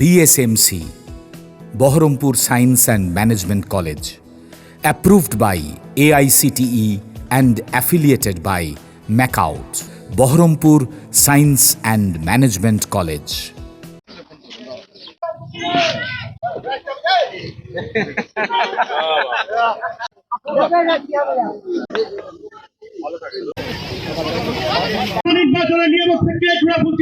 DSMC, Baharampur Science and Management College, approved by AICTE and affiliated by MAKAUT, Baharampur Science and Management College. নির্বাচনের নিয়ম প্রক্রিয়া ঘোরাফুল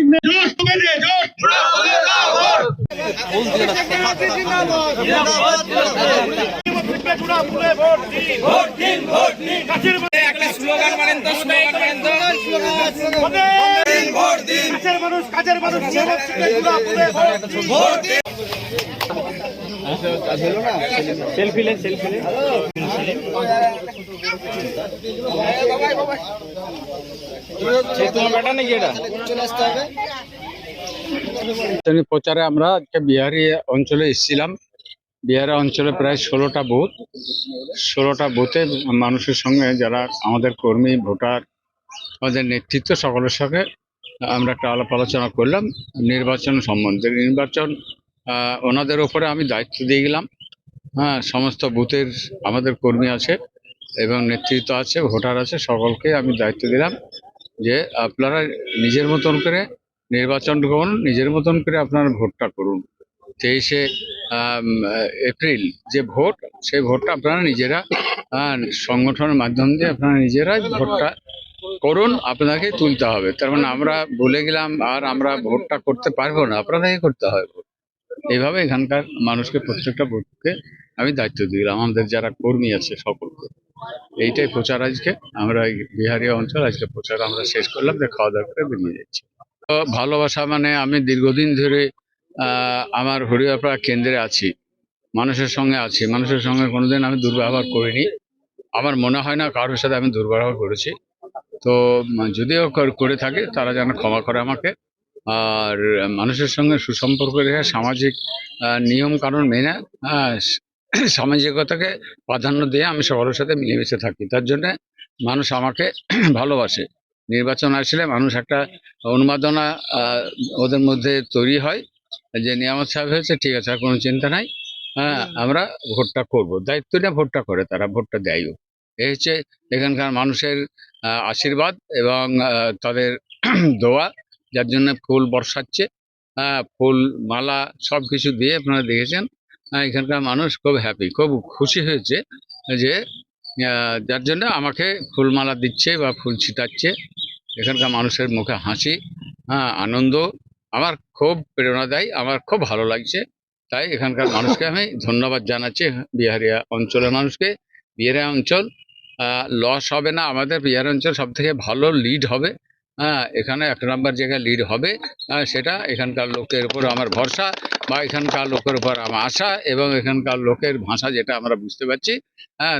একটা slogan মানেন তো, কাছের মানুষ সেলফি লেন প্রচারে আমরা আজকে বিহারি অঞ্চলে এসেছিলাম। বিহারি অঞ্চলে প্রায় 16টা বুথে মানুষের সঙ্গে যারা আমাদের কর্মী, ভোটার, আমাদের নেতৃত্ব, সকলের সঙ্গে আমরা একটা আলাপ আলোচনা করলাম নির্বাচন সম্বন্ধে। নির্বাচন ওনাদের ওপরে আমি দায়িত্ব দিয়ে গেলাম। সমস্ত বুথের আমাদের কর্মী আছে এবং নেতৃত্ব আছে, ভোটার আছে, সকলকে আমি দায়িত্ব দিলাম যে আপনারা নিজের মতন করে নির্বাচন করুন, নিজের মতন করে আপনারা ভোটটা করুন। 23শে এপ্রিল যে ভোট, সেই ভোটটা আপনারা নিজেরা সংগঠনের মাধ্যম দিয়ে আপনারা নিজেরাই ভোটটা করুন, আপনাকে তুলতে হবে। তার মানে আমরা বলে গেলাম আর আমরা ভোটটা করতে পারবো না, আপনাদেরকে করতে হবে ভোট। এইভাবে এখানকার মানুষকে, প্রত্যেকটা বুথকে আমি দায়িত্ব দিলাম, আমাদের যারা কর্মী আছে সকলকে। এইটাই প্রচার আজকে আমরা বিহারি অঞ্চল আজকে প্রচার আমরা শেষ করলাম, যে খাওয়া দাওয়া করে বেরিয়ে যাচ্ছি। তো ভালোবাসা মানে আমি দীর্ঘদিন ধরে আমার হরিয়াপাড়া কেন্দ্রে আছি, মানুষের সঙ্গে আছি, মানুষের সঙ্গে কোনোদিন আমি দুর্ব্যবহার করিনি। আমার মনে হয় না কারোর সাথে আমি দুর্ব্যবহার করেছি। তো যদিও করে থাকে তারা যেন ক্ষমা করে আমাকে। আর মানুষের সঙ্গে সুসম্পর্ক রেখে সামাজিক নিয়ম কানুন মেনে সামাজিকতাকে প্রাধান্য দিয়ে আমি সকলের সাথে মিলেমিশে থাকি। তার জন্য মানুষ আমাকে ভালোবাসে। নির্বাচন আসলে মানুষ একটা উন্মাদনা ওদের মধ্যে তৈরি হয় যে নিয়ামত সাহেব হয়েছে, ঠিক আছে, আর কোনো চিন্তা নাই, আমরা ভোটটা করব। দায়িত্ব নিয়ে ভোটটা করে, তারা ভোটটা দেয়ও। এই হচ্ছে এখানকার মানুষের আশীর্বাদ এবং তাদের দোয়া, যার জন্য ফুল বর্ষাচ্ছে, ফুল মালা সব কিছু দিয়ে আপনারা দেখেছেন। এখানকার মানুষ খুব হ্যাপি, খুব খুশি হয়েছে যে যার জন্য আমাকে ফুলমালা দিচ্ছে বা ফুল ছিটাচ্ছে। এখানকার মানুষের মুখে হাসি, আনন্দ আমার খুব প্রেরণা দেয়, আমার খুব ভালো লাগছে। তাই এখানকার মানুষকে আমি ধন্যবাদ জানাচ্ছি, বিহারিয়া অঞ্চলের মানুষকে। বিহারিয়া অঞ্চল লস হবে না, আমাদের বিহারি অঞ্চল সব থেকে ভালো লিড হবে। এখানে 1 নম্বর জায়গায় লিড হবে। সেটা এখানকার লোকের উপর আমার ভরসা, বা এখানকার লোকের উপর আমার আশা, এবং এখানকার লোকের ভাষা যেটা আমরা বুঝতে পারছি,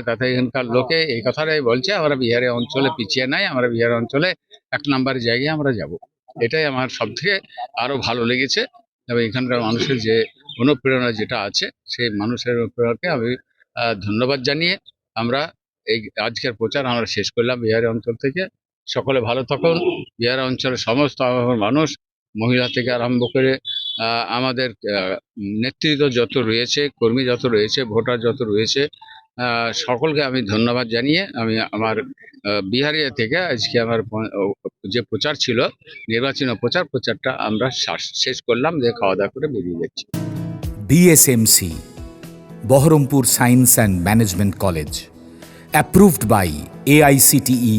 তাতে এখানকার লোকে এই কথাটাই বলছে আমরা বিহারি অঞ্চলে পিছিয়ে নাই, আমরা বিহারি অঞ্চলে 1 নম্বর জায়গায় আমরা যাব। এটাই আমার সব থেকে আরো ভালো লেগেছে। এবং এখানকার মানুষের যে অনুপ্রেরণা যেটা আছে, সেই মানুষের অনুপ্রেরণাকে আমি ধন্যবাদ জানিয়ে আমরা এই আজকের প্রচার আমরা শেষ করলাম বিহারি অঞ্চল থেকে। সকলে ভালো থাকুন। বিহারি অঞ্চলের সমস্ত মানুষ, মহিলা থেকে আরম্ভ করে আমাদের নেতৃত্ব যত রয়েছে, কর্মী যত রয়েছে, ভোটার যত রয়েছে, সকলকে আমি ধন্যবাদ জানিয়ে আমি আমার বিহারিয়া থেকে আজকে আমার যে প্রচার ছিল, নির্বাচনী প্রচারটা আমরা শেষ করলাম, যে খাওয়া দাওয়া করে বেরিয়ে যাচ্ছি। DSMC, Baharampur Science and Management College, approved by AICTE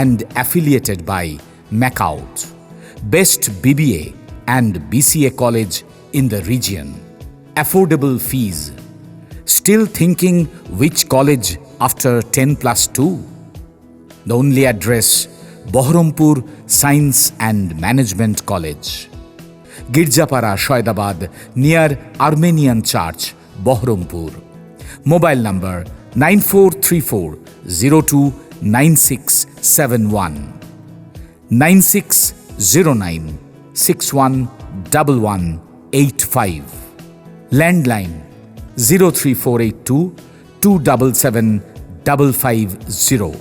and affiliated by MAKAUT, best BBA and BCA college in the region. Affordable fees. Still thinking which college after 10+2? The only address, Baharampur Science and Management College, Girjapara, Shoydabad, near Armenian Church, Baharampur. Mobile number 9434029671, 9609611185. Landline 03482 277 550.